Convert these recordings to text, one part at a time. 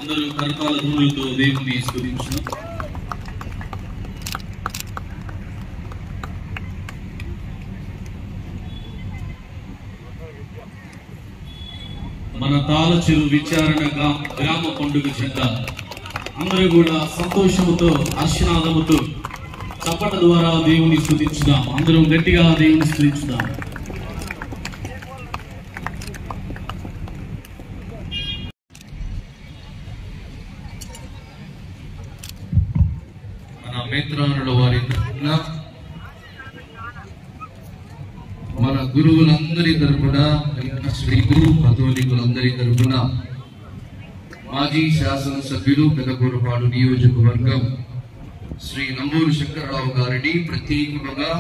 అందరూ కరతాళ ధ్వనులతో దేవుని స్తుతించును. మన తాళచెరు విచారణ గ్రామ పండుగ చెంద అందరూ కూడా సంతోషముతో హర్షనాదముతో చప్పట ద్వారా దేవుని స్తుతించుదాం. అందరూ గట్టిగా దేవుని స్తుతించుదాం. మన మేత్రానుల వారి తరపున, మన గురువులందరి తరపున, శ్రీ గురు కథోలికులందరి తరపున, మాజీ శాసనసభ్యులు పెదకూరుపాడు నియోజకవర్గం శ్రీ నంబూరు శంకరరావు గారిని ప్రత్యేకంగా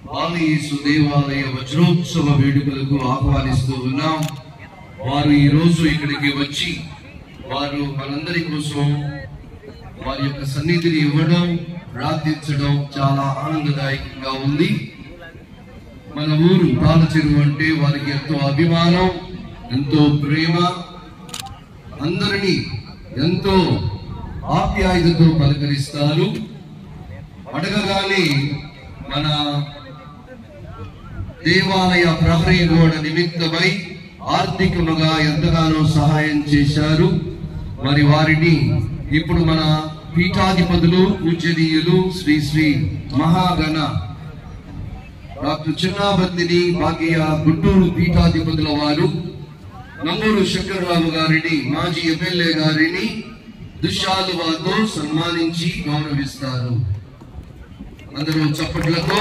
బాలయేసు దేవాలయ వజ్రోత్సవ వేడుకలకు ఆహ్వానిస్తూ ఉన్నాం. వారు ఈ రోజు ఇక్కడికి వచ్చి వారు మనందరి కోసం వారి యొక్క సన్నిధిని ఇవ్వడం, ప్రార్థించడం చాలా ఆనందదాయకంగా ఉంది. మన ఊరు తాళచెరు అంటే వారికి ఎంతో అభిమానం, ఎంతో ప్రేమ, అందరినీ ఎంతో ఆప్యాయతతో పలకరిస్తారు. అడగగానే మన దేవాలయ ప్రహరీ గోడ నిమిత్తమై ఆర్థికముగా ఎంతగానో సహాయం చేశారు. మరి వారిని ఇప్పుడు మన పీఠాధిపతులు, పూజ్యనీయులు శ్రీ శ్రీ మహాగణ డాక్టర్ చిన్నాబత్తిని భాగ్య గుంటూరు పీఠాధిపతుల వారు నంబూరు శంకరరావు గారిని, మాజీ ఎమ్మెల్యే గారిని దుశాలువాతో సన్మానించి గౌరవిస్తారు. అందరూ చప్పట్లతో